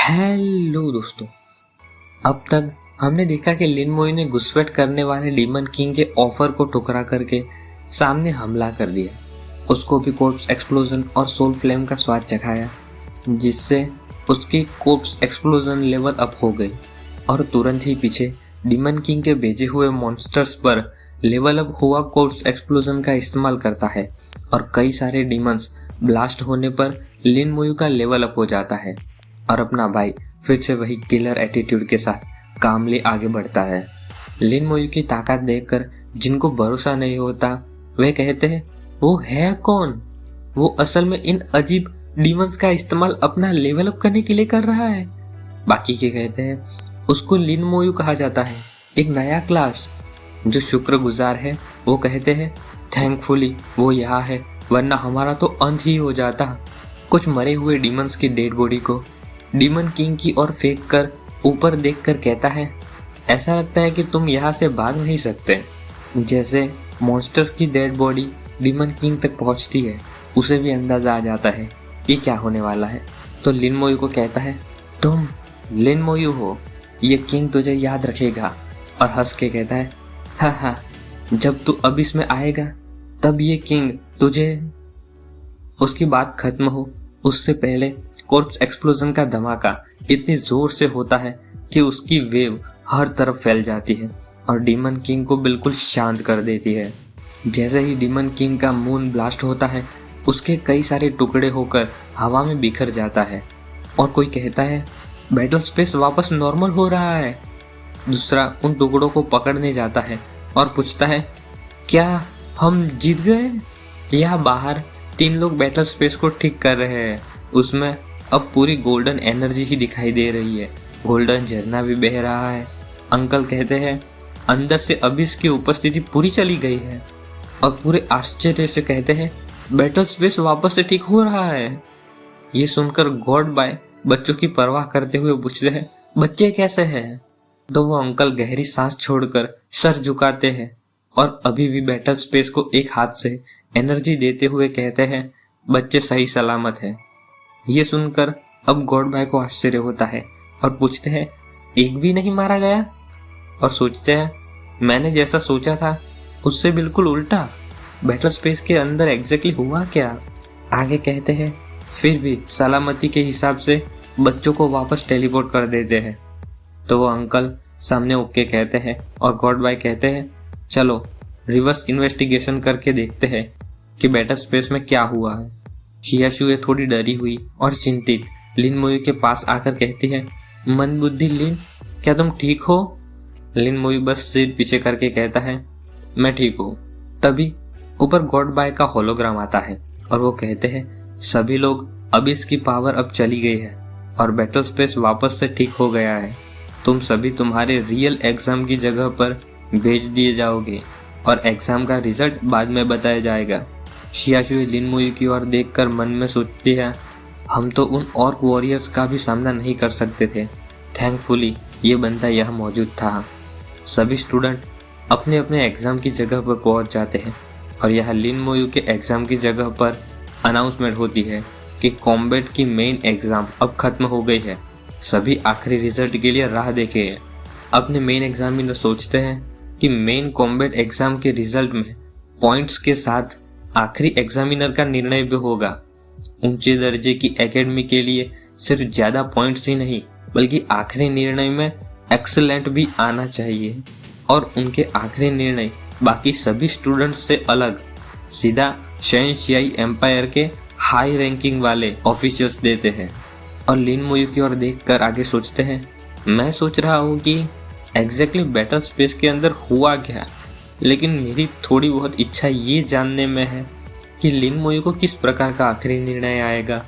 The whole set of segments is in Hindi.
हेलो दोस्तों। अब तक हमने देखा कि लिन मोई ने घुसपैठ करने वाले डीमन किंग के ऑफर को ठुकरा करके सामने हमला कर दिया। उसको भी कोर्प्स एक्सप्लोजन और सोल फ्लेम का स्वाद चखाया, जिससे उसकी कोर्प्स एक्सप्लोजन लेवल अप हो गई और तुरंत ही पीछे डीमन किंग के भेजे हुए मॉन्स्टर्स पर लेवल अप हुआ कोर्प्स एक्सप्लोजन का इस्तेमाल करता है और कई सारे डीमंस ब्लास्ट होने पर लिन मोई का लेवल अप हो जाता है और अपना भाई फिर से वही किलर एटीट्यूड के साथ कामली आगे बढ़ता है। लिन मोई की ताकत देखकर जिनको भरोसा नहीं होता वे कहते हैं वो है कौन, वो असल में इन अजीब डीमंस का इस्तेमाल अपना लेवल अप करने के लिए कर रहा है। बाकी के कहते हैं उसको लिन मोई कहा जाता है, एक नया क्लास। जो शुक्रगुजार है वो कहते हैं थैंकफुली वो यहाँ है, वरना हमारा तो अंत ही हो जाता। कुछ मरे हुए डीमंस की डेड बॉडी को डीमन किंग की ओर फेंक कर ऊपर देखकर कहता है ऐसा लगता है कि तुम यहाँ से भाग नहीं सकते। जैसे मॉन्स्टर्स की डेड बॉडी डीमन किंग तक पहुँचती है उसे भी अंदाजा आ जाता है कि क्या होने वाला है। तो लिन मोई को कहता है तुम लिन मोई हो, ये किंग तुझे याद रखेगा, और हंस के कहता है हाँ, जब तू अब इसमें आएगा तब ये किंग तुझे। उसकी बात खत्म हो उससे पहले कोर्प्स एक्सप्लोजन का धमाका इतनी जोर से होता है कि उसकी वेव हर तरफ फैल जाती है और डीमन किंग को बिल्कुल शांत कर देती है। जैसे ही डीमन किंग का मून ब्लास्ट होता है उसके कई सारे टुकड़े होकर हवा में बिखर जाता है और कोई कहता है बैटल स्पेस वापस नॉर्मल हो रहा है। दूसरा उन टुकड़ों को पकड़ने जाता है और पूछता है क्या हम जीत गए। यहाँ बाहर 3 लोग बैटल स्पेस को ठीक कर रहे हैं, उसमें अब पूरी गोल्डन एनर्जी ही दिखाई दे रही है, गोल्डन झरना भी बह रहा है। अंकल कहते हैं अंदर से अबिस की उपस्थिति पूरी चली गई है और पूरे आश्चर्य से कहते हैं बैटल स्पेस वापस से ठीक हो रहा है। ये सुनकर गॉड बाय बच्चों की परवाह करते हुए पूछते हैं बच्चे कैसे हैं। तो वो अंकल गहरी सांस छोड़कर सर झुकाते हैं और अभी भी बैटल स्पेस को एक हाथ से एनर्जी देते हुए कहते हैं बच्चे सही सलामत है। ये सुनकर अब गॉड बाय को आश्चर्य होता है और पूछते हैं एक भी नहीं मारा गया, और सोचते हैं मैंने जैसा सोचा था उससे बिल्कुल उल्टा, बैटल स्पेस के अंदर एग्जैक्टली हुआ क्या। आगे कहते हैं फिर भी सलामती के हिसाब से बच्चों को वापस टेलीपोर्ट कर देते हैं। तो वो अंकल सामने ओके कहते हैं और गॉड बाय कहते हैं चलो रिवर्स इन्वेस्टिगेशन करके देखते हैं कि बैटल स्पेस में क्या हुआ है। शियाशुए थोड़ी डरी हुई और चिंतित लिन मोई के पास आकर कहती है मन बुद्धि लिन, क्या तुम ठीक हो। लिन मोई बस सिर पीछे करके कहता है मैं ठीक हूँ। तभी ऊपर गॉड बाय का होलोग्राम आता है और वो कहते हैं सभी लोग अब इसकी पावर अब चली गई है और बैटल स्पेस वापस से ठीक हो गया है। तुम सभी तुम्हारे रियल एग्जाम की जगह पर भेज दिए जाओगे और एग्जाम का रिजल्ट बाद में बताया जाएगा। शियाशुए लिन मोई की ओर देखकर मन में सोचती है हम तो उन ऑर्क वॉरियर्स का भी सामना नहीं कर सकते थे, थैंकफुली ये बंदा यह मौजूद था। सभी स्टूडेंट अपने अपने एग्जाम की जगह पर पहुंच जाते हैं और यह लिन मोई के एग्जाम की जगह पर अनाउंसमेंट होती है कि कॉम्बैट की मेन एग्जाम अब खत्म हो गई है। सभी आखिरी रिजल्ट के लिए राह देखे हैं। अपने मेन एग्जामिनर सोचते हैं कि मेन कॉम्बैट एग्जाम के रिजल्ट में पॉइंट्स के साथ आखिरी एग्जामिनर का निर्णय भी होगा। ऊंचे दर्जे की एकेडमी के लिए सिर्फ ज्यादा पॉइंट्स ही नहीं बल्कि आखिरी निर्णय में एक्सेलेंट भी आना चाहिए और उनके आखिरी निर्णय बाकी सभी स्टूडेंट्स से अलग सीधा शहंशाही एम्पायर के हाई रैंकिंग वाले ऑफिसर्स देते हैं। और लिन मोई की ओर देखकर आगे सोचते हैं मैं सोच रहा हूँ कि एग्जैक्टली बैटल स्पेस के अंदर हुआ क्या, लेकिन मेरी थोड़ी बहुत इच्छा ये जानने में है कि लिन मोई को किस प्रकार का आखिरी निर्णय आएगा।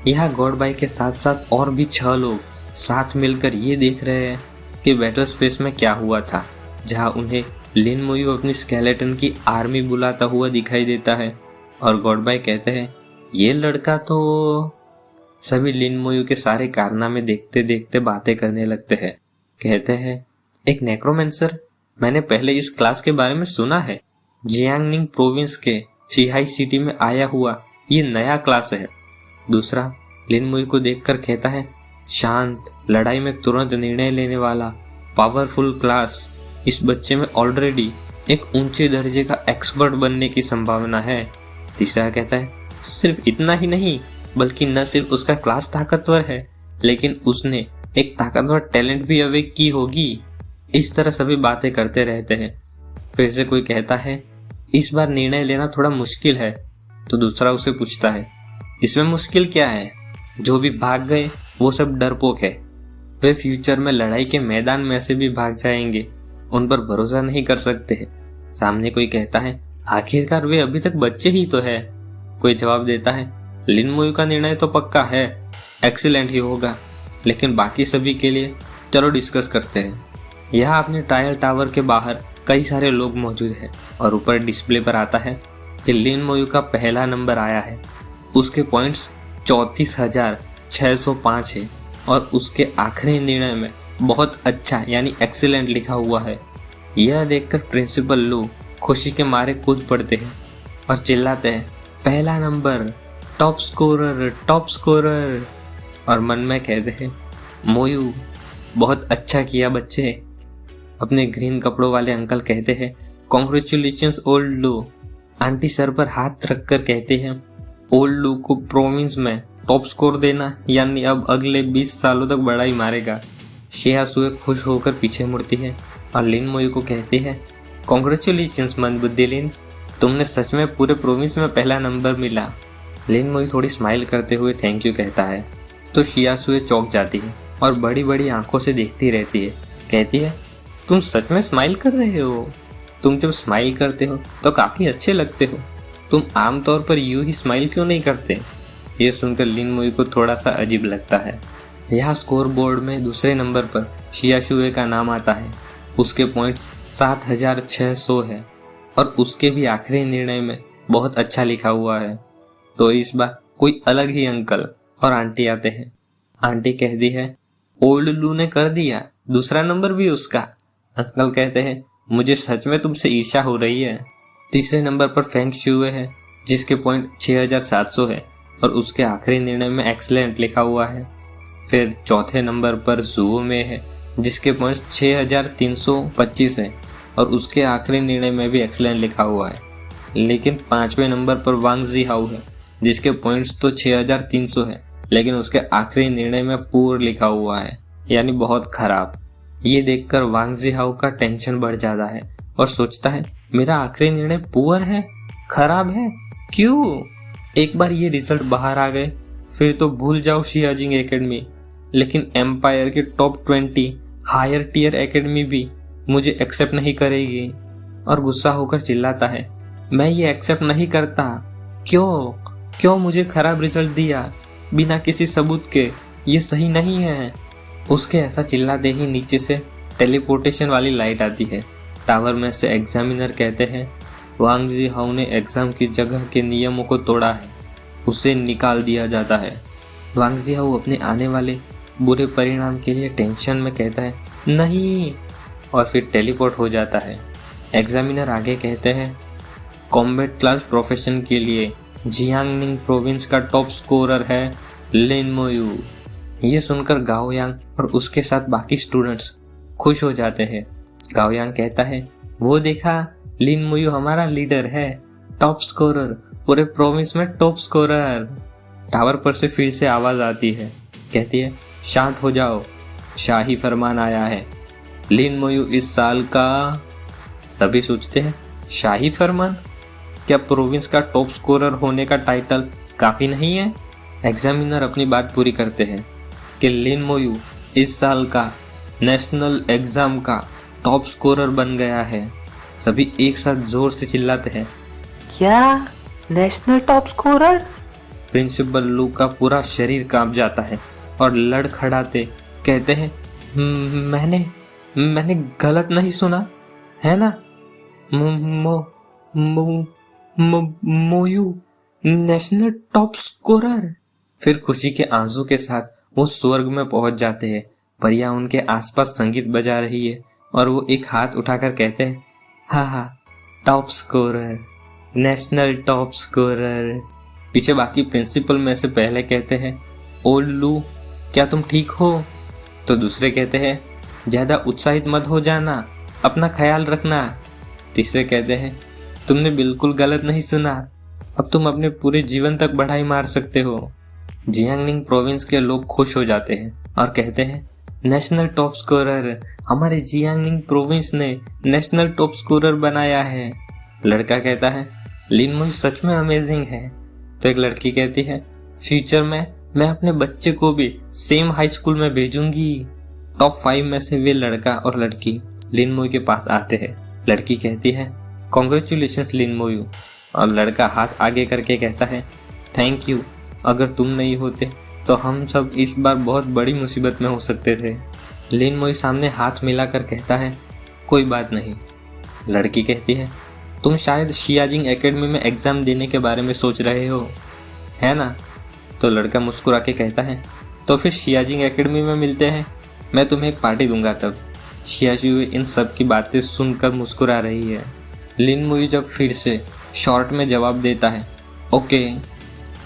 यहाँ गॉड बाय के साथ साथ और भी 6 लोग साथ मिलकर ये देख रहे हैं कि बैटल स्पेस में क्या हुआ था, जहाँ उन्हें लिन मोई अपनी स्केलेटन की आर्मी बुलाता हुआ दिखाई देता है। और गॉड बाय कहते हैं ये लड़का तो। सभी लिन मोई के सारे कारनामे देखते देखते बातें करने लगते हैं। कहते हैं एक नेक्रोमेंसर, मैंने पहले इस क्लास के बारे में सुना है, जियांगनिंग प्रोविंस के शिहाई सिटी में आया हुआ ये नया क्लास है। दूसरा लिन मोई को देखकर कहता है शांत, लड़ाई में तुरंत निर्णय लेने वाला, पावरफुल क्लास। इस बच्चे में ऑलरेडी एक ऊंचे दर्जे का एक्सपर्ट बनने की संभावना है। तीसरा कहता है सिर्फ इतना ही नहीं, बल्कि न सिर्फ उसका क्लास ताकतवर है, लेकिन उसने एक ताकतवर टैलेंट भी अवेक की होगी। इस तरह सभी बातें करते रहते हैं। फिर से कोई कहता है इस बार निर्णय लेना थोड़ा मुश्किल है, तो दूसरा उसे पूछता है इसमें मुश्किल क्या है? जो भी भाग गए वो सब डरपोक है। वे फ्यूचर में लड़ाई के मैदान में से भी भाग जाएंगे, उन पर भरोसा नहीं कर सकते। सामने कोई कहता है आखिरकार वे अभी तक बच्चे ही तो है। कोई जवाब देता है लिन मोयू का निर्णय तो पक्का है, एक्सीलेंट ही होगा, लेकिन बाकी सभी के लिए चलो डिस्कस करते हैं। यहाँ अपने ट्रायल टावर के बाहर कई सारे लोग मौजूद हैं और ऊपर डिस्प्ले पर आता है कि लिन मोयू का पहला नंबर आया है। उसके पॉइंट्स 34,605 है और उसके आखिरी निर्णय में बहुत अच्छा यानी एक्सीलेंट लिखा हुआ है। यह देखकर प्रिंसिपल लू खुशी के मारे कूद पड़ते हैं और चिल्लाते हैं पहला number, top scorer, top scorer. और मन में कहते हैं मोयू बहुत अच्छा किया बच्चे। अपने ग्रीन कपड़ों वाले अंकल कहते हैं कॉन्ग्रेचुलेशंस ओल्ड लू। आंटी सर पर हाथ रखकर कहते हैं ओल्ड लू को प्रोविंस में टॉप स्कोर देना यानी अब अगले 20 सालों तक बड़ा ही मारेगा। शिया सुए खुश होकर पीछे मुड़ती है और लिन मोयू को कहती है कॉन्ग्रेचुलेशंस मंदबुद्धि लिन, तुमने सच में पूरे प्रोविंस में पहला नंबर मिला। लिन मोयू थोड़ी स्माइल करते हुए थैंक यू कहता है तो शिया सुए चौंक जाती है और बड़ी बड़ी आंखों से देखती रहती है। कहती है तुम सच में स्माइल कर रहे हो? तुम जब स्माइल करते हो तो काफ़ी अच्छे लगते हो। तुम आमतौर पर यूं ही स्माइल क्यों नहीं करते? ये सुनकर लिन मोयू को थोड़ा सा अजीब लगता है। यहाँ स्कोर बोर्ड में दूसरे नंबर पर शिया शुए का नाम आता है। उसके पॉइंट्स 7,600 है और उसके भी आखिरी निर्णय में बहुत अच्छा लिखा हुआ है। तो इस बार कोई अलग ही अंकल और आंटी आते हैं। आंटी कहती है ओल्ड लू ने कर दिया, दूसरा नंबर भी उसका। अंकल कहते हैं मुझे सच में तुमसे ईर्ष्या हो रही है। तीसरे नंबर पर फेंग शुए है जिसके पॉइंट 6,700 है और उसके आखिरी निर्णय में एक्सीलेंट लिखा हुआ है। फिर चौथे नंबर पर जुओ में है जिसके पॉइंट्स 6,325 है और उसके आखिरी निर्णय में भी एक्सीलेंट लिखा हुआ है। लेकिन पांचवें नंबर पर वांग जी हाउ है जिसके पॉइंट्स तो 6,300 है, लेकिन उसके आखिरी निर्णय में पूर लिखा हुआ है यानी बहुत खराब। ये देखकर वांग जी हाउ का टेंशन बढ़ जाता है और सोचता है मेरा आखिरी निर्णय पुअर है, खराब है, क्यों? एक बार ये रिजल्ट बाहर आ गए फिर तो भूल जाओ शियाजिंग एकेडमी। लेकिन एम्पायर के टॉप 20 हायर टियर एकेडमी भी मुझे एक्सेप्ट नहीं करेगी। और गुस्सा होकर चिल्लाता है मैं ये एक्सेप्ट नहीं करता। क्यों मुझे खराब रिजल्ट दिया बिना किसी सबूत के? ये सही नहीं है। उसके ऐसा चिल्लाते ही नीचे से टेलीपोर्टेशन वाली लाइट आती है। टावर में से एग्जामिनर कहते हैं वांग जी हाउ ने एग्जाम की जगह के नियमों को तोड़ा है, उसे निकाल दिया जाता है। वांग जी हाउ अपने आने वाले बुरे परिणाम के लिए टेंशन में कहता है नहीं, और फिर टेलीपोर्ट हो जाता है। एग्जामिनर आगे कहते हैं कॉम्बैट क्लास प्रोफेशन के लिए जियांगनिंग प्रोविंस का टॉप स्कोरर है लिन मोयू। ये सुनकर गाओ यांग और उसके साथ बाकी स्टूडेंट्स खुश हो जाते हैं। गाओ यांग कहता है वो देखा, लिन मोयू हमारा लीडर है, टॉप स्कोरर, पूरे प्रोविंस में टॉप स्कोरर। टावर पर से फिर से आवाज आती है, कहती है शांत हो जाओ, शाही फरमान आया है, लिन मोयू इस साल का। सभी सोचते हैं शाही फरमान? क्या प्रोविंस का टॉप स्कोरर होने का टाइटल काफी नहीं है? एग्जामिनर अपनी बात पूरी करते हैं कि लिन मोयू इस साल का नेशनल एग्जाम का टॉप स्कोरर बन गया है। सभी एक साथ जोर से चिल्लाते हैं क्या? National top scorer? प्रिंसिपल लू का पूरा शरीर कांप जाता है और लड़खड़ाते कहते हैं मैंने गलत नहीं सुना है ना? मोयू नेशनल टॉप स्कोरर। फिर खुशी के आंसू के साथ वो स्वर्ग में पहुंच जाते हैं। परियां उनके आसपास संगीत बजा रही है और वो एक हाथ उठाकर कहते हैं हाँ, top scorer, national top scorer. पीछे बाकी प्रिंसिपल में से पहले कहते हैं ओल्ड लू क्या तुम ठीक हो? तो दूसरे कहते हैं, ज़्यादा उत्साहित मत हो जाना, अपना ख्याल रखना। तीसरे कहते हैं, तुमने बिल्कुल गलत नहीं सुना, अब तुम अपने पूरे जीवन तक बढ़ाई मार सकते हो। जियांगनिंग प्रोविंस के लोग खुश हो जाते हैं और कहते हैं, नेशनल टॉप स्कोरर, हमारे जियांगनिंग प्रोविंस ने नेशनल टॉप स्कोरर बनाया है। लड़का कहता है, लिन मुई सच में अमेजिंग है। तो एक लड़की कहती है, फ्यूचर में मैं अपने बच्चे को भी सेम हाई स्कूल में भेजूंगी। टॉप 5 में से वे लड़का और लड़की लिन मुई के पास आते हैं। लड़की कहती है, कॉन्ग्रेचुलेशंस लिन मुई। और लड़का हाथ आगे करके कहता है, थैंक यू, अगर तुम नहीं होते तो हम सब इस बार बहुत बड़ी मुसीबत में हो सकते थे। लिन मुई सामने हाथ मिलाकर कहता है, कोई बात नहीं। लड़की कहती है, तुम शायद शियाजिंग एकेडमी में एग्ज़ाम देने के बारे में सोच रहे हो, है ना? तो लड़का मुस्कुरा के कहता है, तो फिर शियाजिंग एकेडमी में मिलते हैं, मैं तुम्हें एक पार्टी दूंगा तब। शियाजुए इन सब की बातें सुनकर मुस्कुरा रही है। लिन मुई जब फिर से शॉर्ट में जवाब देता है, ओके,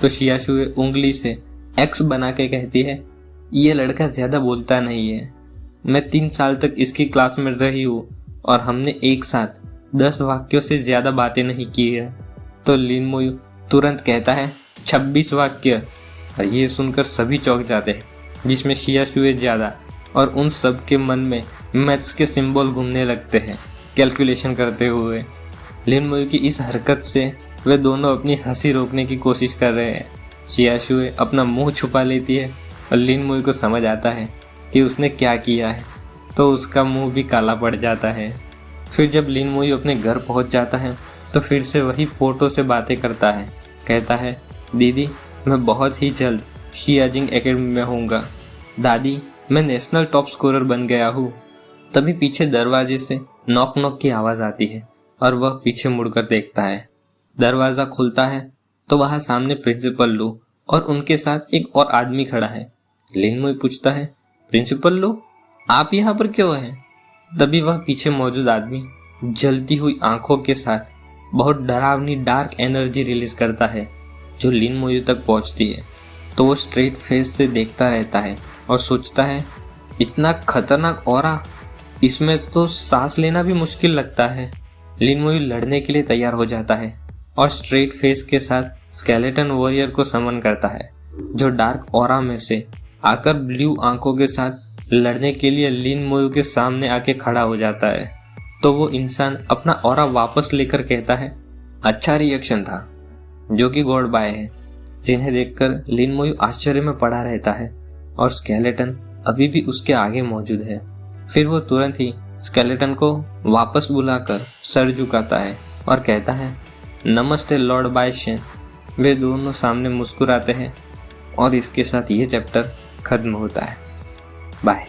तो शियाजुए उंगली से एक्स बना के कहती है, ये लड़का ज़्यादा बोलता नहीं है, मैं 3 साल तक इसकी क्लास में रही हूँ और हमने एक साथ 10 वाक्यों से ज़्यादा बातें नहीं की है। तो लिन मुई तुरंत कहता है, 26 वाक्य। और ये सुनकर सभी चौंक जाते हैं, जिसमें शियाजुए ज़्यादा, और उन सब के मन में मैथ्स के सिंबल घूमने लगते हैं कैलकुलेशन करते हुए। लिन मुई की इस हरकत से वे दोनों अपनी हंसी रोकने की कोशिश कर रहे हैं। शियाजुए अपना मुंह छुपा लेती है और लिन मुई को समझ आता है कि उसने क्या किया है, तो उसका मुंह भी काला पड़ जाता है। फिर जब लिन मुई अपने घर पहुंच जाता है तो फिर से वही फ़ोटो से बातें करता है। कहता है, दीदी मैं बहुत ही जल्द शियाजिंग एकेडमी में होऊंगा। दादी मैं नेशनल टॉप स्कोरर बन गया हूँ। तभी पीछे दरवाजे से नॉक नॉक की आवाज़ आती है और वह पीछे मुड़कर देखता है। दरवाज़ा खुलता है तो वहाँ सामने प्रिंसिपल लू और उनके साथ एक और आदमी खड़ा है। लिन मुई पूछता है, प्रिंसिपल लू आप यहाँ पर क्यों हैं? तभी वह पीछे मौजूद आदमी जलती हुई आंखों के साथ बहुत डरावनी डार्क एनर्जी रिलीज करता है जो लिन मुई तक पहुँचती है। तो वो स्ट्रेट फेस से देखता रहता है और सोचता है, इतना खतरनाक ऑरा, इसमें तो सांस लेना भी मुश्किल लगता है। लिन मुई लड़ने के लिए तैयार हो जाता है और स्ट्रेट फेस के साथ स्केलेटन वॉरियर को समन करता है, जो डार्क ऑरा में से आकर ब्लू आंखों के साथ लड़ने के लिए लिन मुई के सामने आके खड़ा हो जाता है। तो वो इंसान अपना ऑरा वापस लेकर कहता है, अच्छा रिएक्शन था, जो कि गॉड बाय है, जिन्हें देखकर लिन मुई आश्चर्य में पड़ा रहता है और स्केलेटन अभी भी उसके आगे मौजूद है। फिर वो तुरंत ही स्केलेटन को वापस बुलाकर सर झुकाता है और कहता है, नमस्ते लॉर्ड बायशेन। वे दोनों सामने मुस्कुराते हैं और इसके साथ ये चैप्टर खत्म होता है। बाय।